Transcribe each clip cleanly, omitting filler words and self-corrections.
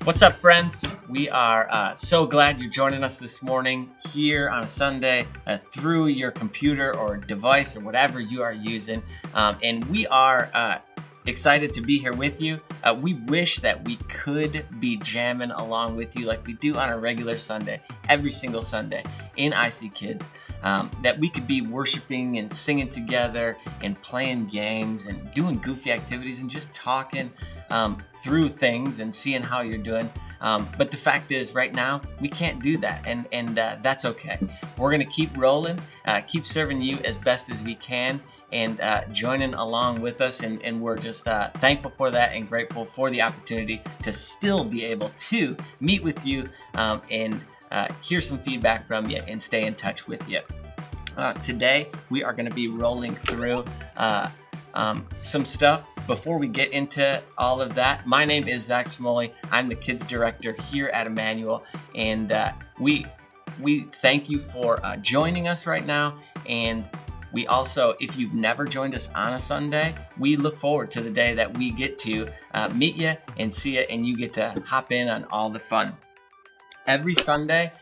What's up, friends? We are so glad you're joining us this morning here on a Sunday through your computer or device or whatever you are using. And we are excited to be here with you. We wish that we could be jamming along with you like we do on a regular Sunday, every single Sunday in icKids. That we could be worshiping and singing together and playing games and doing goofy activities and just talking through things and seeing how you're doing. But the fact is, right now, we can't do that, and that's okay. We're going to keep rolling, keep serving you as best as we can, and joining along with us, and we're just thankful for that and grateful for the opportunity to still be able to meet with you and hear some feedback from you and stay in touch with you. Today, we are going to be rolling through some stuff. Before we get into all of that, my name is Zach Smoley. I'm the kids director here at Emmanuel, and we thank you for joining us right now. And we also, if you've never joined us on a Sunday, we look forward to the day that we get to meet you and see you, and you get to hop in on all the fun. Every Sunday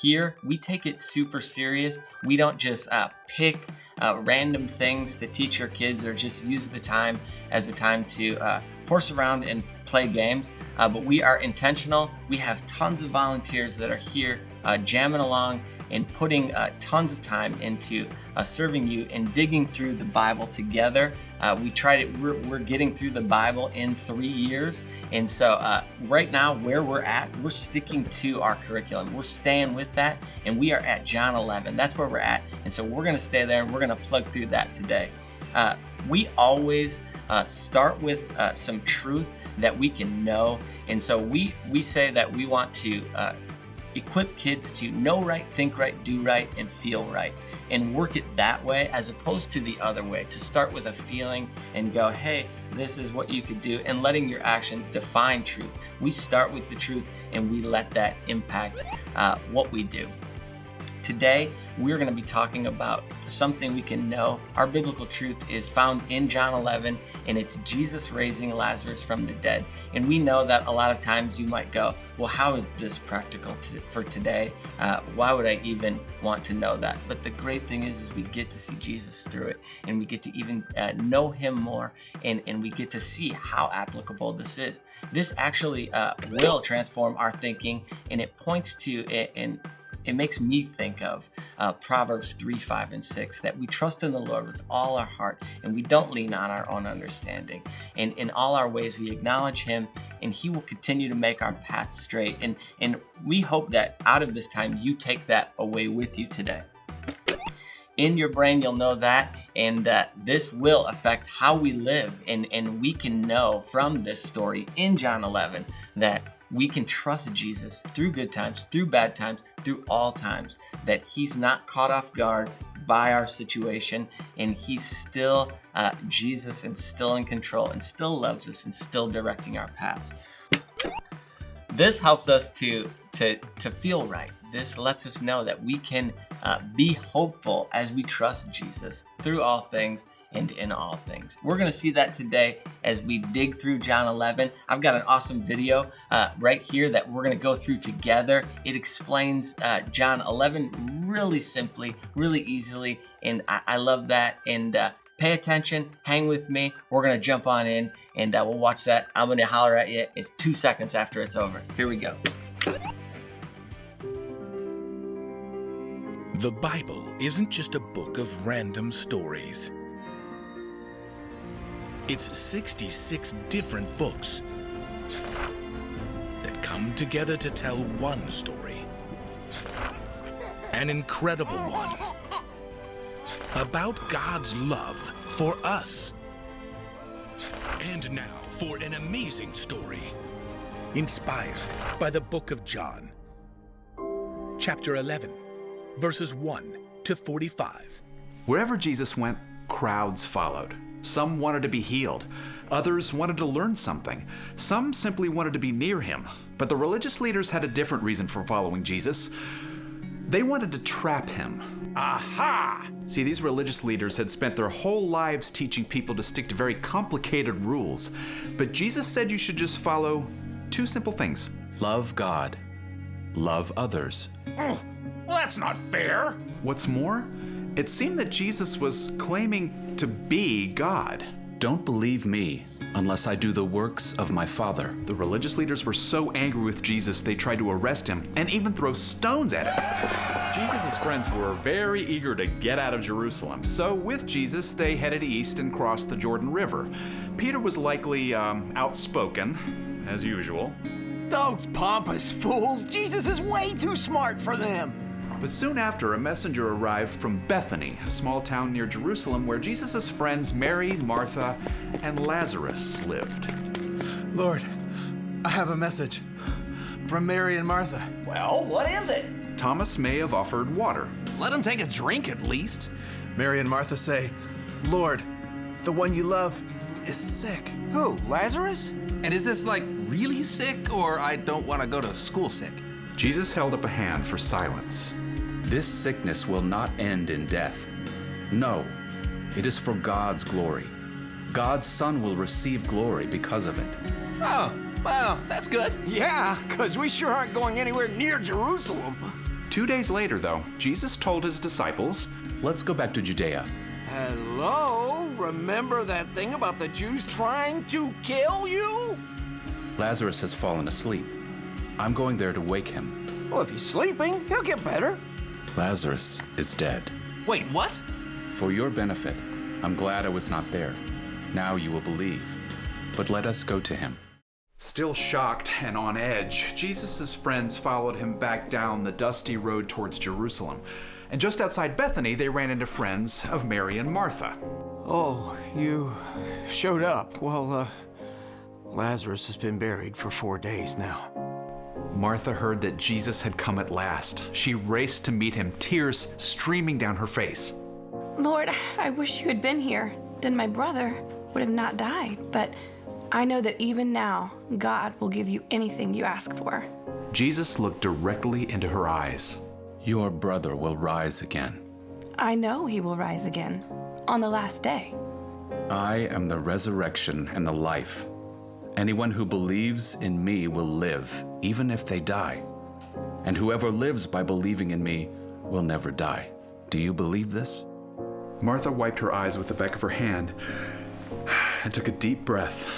here, we take it super serious. We don't just pick random things to teach our kids or just use the time as a time to horse around and play games. But we are intentional. We have tons of volunteers that are here jamming along and putting tons of time into serving you and digging through the Bible together. We're getting through the Bible in 3 years. And so right now where we're at, we're sticking to our curriculum. We're staying with that, and we are at John 11. That's where we're at. And so we're going to stay there, and we're going to plug through that today. We always start with some truth that we can know. And so we say that we want to equip kids to know right, think right, do right, and feel right, and work it that way as opposed to the other way, to start with a feeling and go, hey, this is what you could do, and letting your actions define truth. We start with the truth and we let that impact what we do. Today, we're going to be talking about something we can know. Our biblical truth is found in John 11, and it's Jesus raising Lazarus from the dead. And we know that a lot of times you might go, well, how is this practical for today? Why would I even want to know that? But the great thing is we get to see Jesus through it, and we get to even know him more, and we get to see how applicable this is. This actually will transform our thinking, and it points to it, and it makes me think of Proverbs 3, 5, and 6, that we trust in the Lord with all our heart, and we don't lean on our own understanding. And in all our ways, we acknowledge him, and he will continue to make our path straight. And we hope that out of this time, you take that away with you today. In your brain, you'll know that, and this will affect how we live. And we can know from this story in John 11 that we can trust Jesus through good times, through bad times, through all times, that he's not caught off guard by our situation, and he's still Jesus and still in control and still loves us and still directing our paths. This helps us to feel right. This lets us know that we can be hopeful as we trust Jesus through all things and in all things. We're going to see that today as we dig through John 11. I've got an awesome video right here that we're going to go through together. It explains John 11 really simply, really easily, and I love that. And pay attention, hang with me. We're going to jump on in, and we'll watch that. I'm going to holler at you. It's 2 seconds after it's over. Here we go. The Bible isn't just a book of random stories. It's 66 different books that come together to tell one story. An incredible one. About God's love for us. And now for an amazing story. Inspired by the book of John. Chapter 11, verses 1 to 45. Wherever Jesus went, crowds followed. Some wanted to be healed. Others wanted to learn something. Some simply wanted to be near him. But the religious leaders had a different reason for following Jesus. They wanted to trap him. Aha! See, these religious leaders had spent their whole lives teaching people to stick to very complicated rules. But Jesus said you should just follow 2 simple things. Love God. Love others. Oh, well, that's not fair. What's more, it seemed that Jesus was claiming to be God. Don't believe me unless I do the works of my Father. The religious leaders were so angry with Jesus they tried to arrest him and even throw stones at him. Jesus' friends were very eager to get out of Jerusalem, so with Jesus they headed east and crossed the Jordan River. Peter was likely outspoken, as usual. Those pompous fools! Jesus is way too smart for them! But soon after, a messenger arrived from Bethany, a small town near Jerusalem where Jesus' friends Mary, Martha, and Lazarus lived. Lord, I have a message from Mary and Martha. Well, what is it? Thomas may have offered water. Let him take a drink at least. Mary and Martha say, Lord, the one you love is sick. Who, Lazarus? And is this like really sick, or I don't want to go to school sick? Jesus held up a hand for silence. This sickness will not end in death. No, it is for God's glory. God's Son will receive glory because of it. Oh, well, that's good. Yeah, because we sure aren't going anywhere near Jerusalem. 2 days later, though, Jesus told his disciples, Let's go back to Judea. Hello? Remember that thing about the Jews trying to kill you? Lazarus has fallen asleep. I'm going there to wake him. Well, if he's sleeping, he'll get better. Lazarus is dead. Wait, what? For your benefit, I'm glad I was not there. Now you will believe. But let us go to him. Still shocked and on edge, Jesus' friends followed him back down the dusty road towards Jerusalem. And just outside Bethany, they ran into friends of Mary and Martha. Oh, you showed up. Well, Lazarus has been buried for 4 days now. Martha heard that Jesus had come at last. She raced to meet him, tears streaming down her face. Lord, I wish you had been here. Then my brother would have not died. But I know that even now, God will give you anything you ask for. Jesus looked directly into her eyes. Your brother will rise again. I know he will rise again on the last day. I am the resurrection and the life. Anyone who believes in me will live, even if they die. And whoever lives by believing in me will never die. Do you believe this? Martha wiped her eyes with the back of her hand and took a deep breath.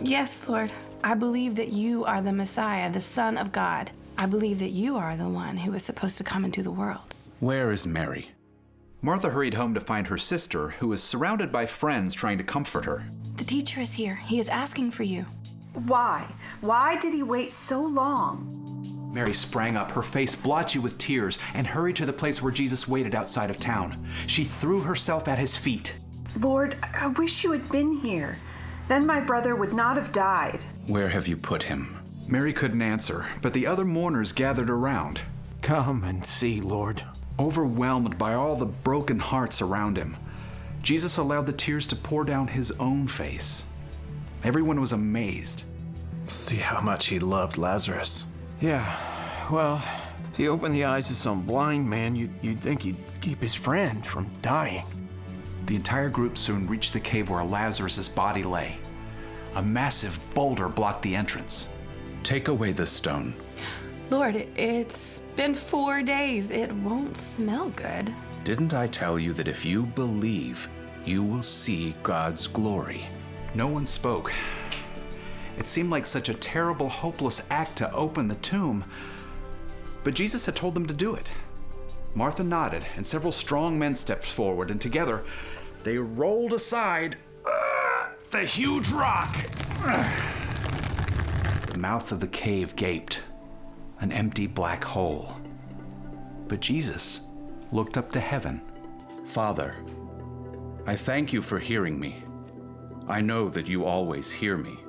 Yes, Lord. I believe that you are the Messiah, the Son of God. I believe that you are the one who is supposed to come into the world. Where is Mary? Martha hurried home to find her sister, who was surrounded by friends trying to comfort her. The teacher is here. He is asking for you. Why? Why did he wait so long? Mary sprang up, her face blotchy with tears, and hurried to the place where Jesus waited outside of town. She threw herself at his feet. Lord, I wish you had been here. Then my brother would not have died. Where have you put him? Mary couldn't answer, but the other mourners gathered around. Come and see, Lord. Overwhelmed by all the broken hearts around him, Jesus allowed the tears to pour down his own face. Everyone was amazed. See how much he loved Lazarus. Yeah, well, he opened the eyes of some blind man. You'd think he'd keep his friend from dying. The entire group soon reached the cave where Lazarus' body lay. A massive boulder blocked the entrance. Take away the stone. Lord, it's been 4 days. It won't smell good. Didn't I tell you that if you believe, you will see God's glory? No one spoke. It seemed like such a terrible, hopeless act to open the tomb. But Jesus had told them to do it. Martha nodded, and several strong men stepped forward, and together they rolled aside the huge rock. The mouth of the cave gaped, an empty black hole. But Jesus looked up to heaven. Father, I thank you for hearing me. I know that you always hear me,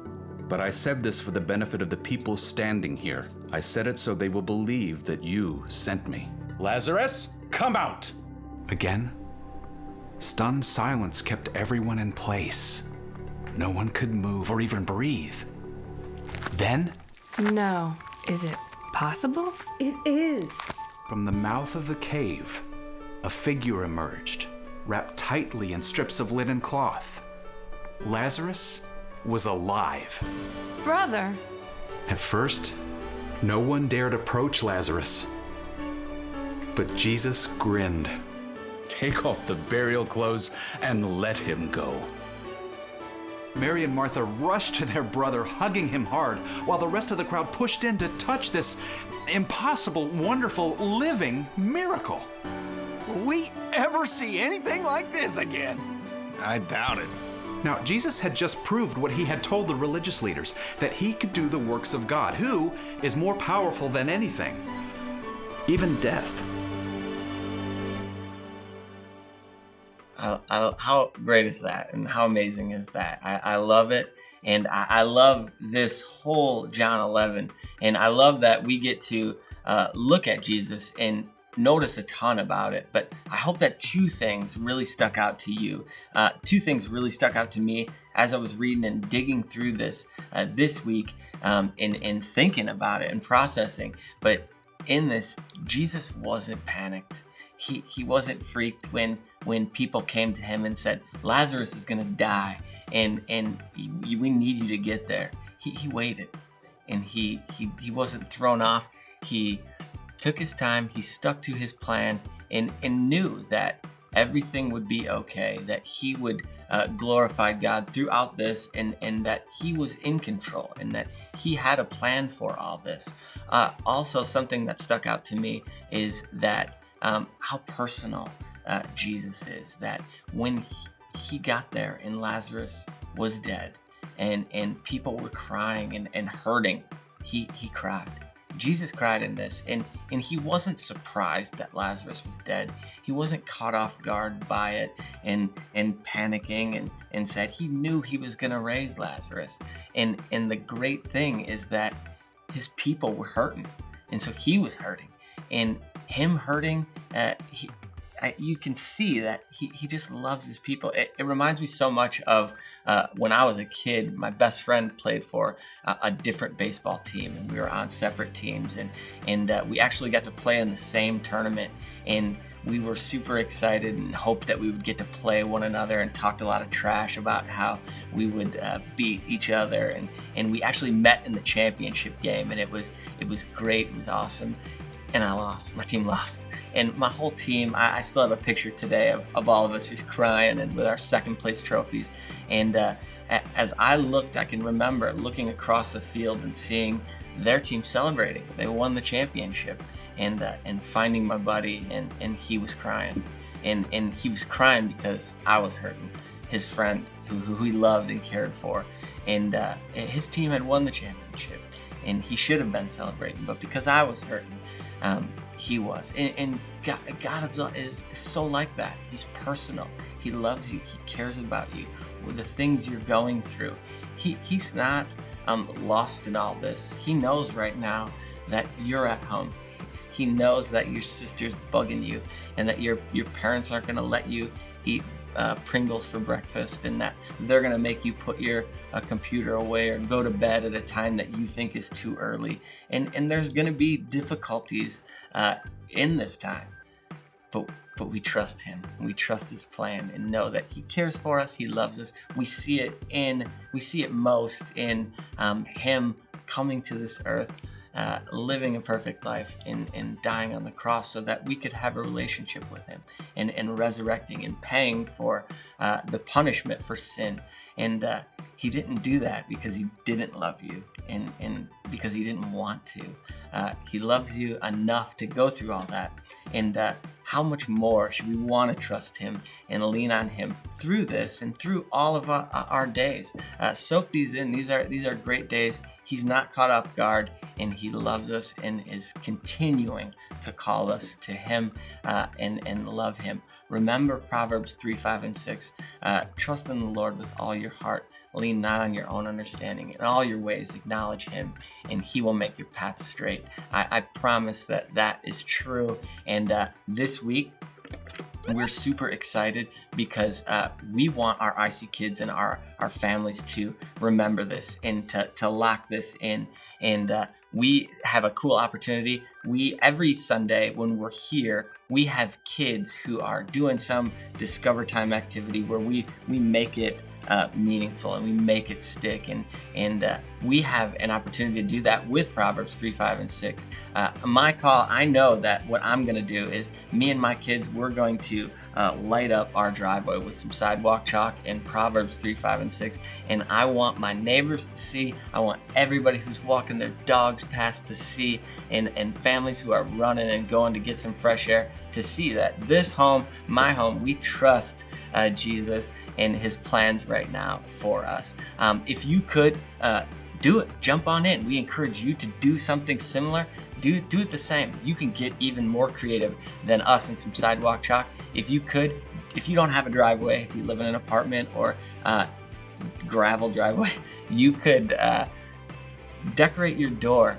but I said this for the benefit of the people standing here. I said it so they will believe that you sent me. Lazarus, come out! Again, stunned silence kept everyone in place. No one could move or even breathe. Then, No. Is it possible? It is. from the mouth of the cave, a figure emerged, wrapped tightly in strips of linen cloth. Lazarus was alive. Brother. At first, No one dared approach Lazarus, but Jesus grinned. Take off the burial clothes and let him go. Mary and Martha rushed to their brother, hugging him hard, while the rest of the crowd pushed in to touch this impossible, wonderful, living miracle. Will we ever see anything like this again? I doubt it. Now, Jesus had just proved what he had told the religious leaders, that he could do the works of God, who is more powerful than anything, even death. How great is that, and how amazing is that? I love it, and I love this whole John 11, and I love that we get to look at Jesus and notice a ton about it. But I hope that two things really stuck out to you. Two things really stuck out to me as I was reading and digging through this week, and thinking about it and processing. But in this, Jesus wasn't panicked. He wasn't freaked when people came to him and said, Lazarus is going to die, and we need you to get there. He waited, and he wasn't thrown off. He took his time, he stuck to his plan, and knew that everything would be okay, that he would glorify God throughout this, and that he was in control, and that he had a plan for all this. Also, something that stuck out to me is that how personal Jesus is, that when he got there and Lazarus was dead, and people were crying and hurting, he cried. Jesus cried in this, and he wasn't surprised that Lazarus was dead. He wasn't caught off guard by it and panicking and said he knew he was going to raise Lazarus. And the great thing is that his people were hurting, and so he was hurting. And him hurting, you can see that he just loves his people. It reminds me so much of when I was a kid. My best friend played for a different baseball team, and we were on separate teams, and we actually got to play in the same tournament, and we were super excited and hoped that we would get to play one another, and talked a lot of trash about how we would beat each other, and we actually met in the championship game, and it was great. It was awesome. And I lost. My team lost. And my whole team, I still have a picture today of all of us just crying and with our second place trophies. And as I looked, I can remember looking across the field and seeing their team celebrating. They won the championship, and finding my buddy, and he was crying. And he was crying because I was hurting. His friend who he loved and cared for. And his team had won the championship, and he should have been celebrating. But because I was hurting, he was. And God is so like that. He's personal. He loves you. He cares about you. With the things you're going through. He's not lost in all this. He knows right now that you're at home. He knows that your sister's bugging you, and that your parents aren't going to let you eat Pringles for breakfast, and that they're going to make you put your computer away or go to bed at a time that you think is too early. And there's going to be difficulties in this time, but we trust him. We trust his plan and know that he cares for us. He loves us. We see it most in him coming to this earth, living a perfect life, and dying on the cross so that we could have a relationship with him, and resurrecting and paying for the punishment for sin. And he didn't do that because he didn't love you, and because he didn't want to. He loves you enough to go through all that. And how much more should we want to trust him and lean on him through this and through all of our days? Soak these in. These are great days. He's not caught off guard, and he loves us and is continuing to call us to him and love him. Remember Proverbs 3, 5, and 6. Trust in the Lord with all your heart. Lean not on your own understanding. In all your ways, acknowledge him, and he will make your path straight. I promise that is true. And this week, we're super excited because we want our icKids and our families to remember this and to lock this in. And we have a cool opportunity. Every Sunday when we're here, we have kids who are doing some Discover Time activity where we make it meaningful, and we make it stick. And we have an opportunity to do that with Proverbs 3, 5, and 6. My call, I know that what I'm going to do is me and my kids, we're going to light up our driveway with some sidewalk chalk and Proverbs 3, 5, and 6. And I want my neighbors to see, I want everybody who's walking their dogs past to see, and families who are running and going to get some fresh air to see that this home, my home, we trust Jesus and his plans right now for us. If you could do it, jump on in. We encourage you to do something similar. Do it the same. You can get even more creative than us and some sidewalk chalk. If you don't have a driveway, if you live in an apartment or gravel driveway, you could decorate your door,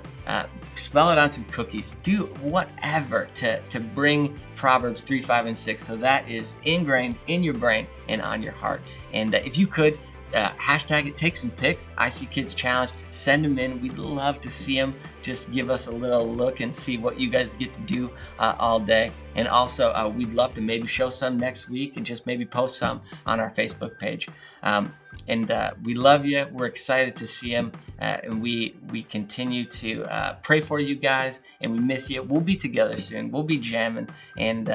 spell it on some cookies, do whatever to bring Proverbs 3, 5, and 6. So that is ingrained in your brain and on your heart. And if you could, hashtag it, take some pics, icKids Challenge, send them in. We'd love to see them. Just give us a little look and see what you guys get to do all day. And also, we'd love to maybe show some next week and just maybe post some on our Facebook page. And we love you. We're excited to see them. And we continue to pray for you guys, and we miss you. We'll be together soon. We'll be jamming, and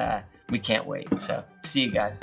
we can't wait. So see you guys.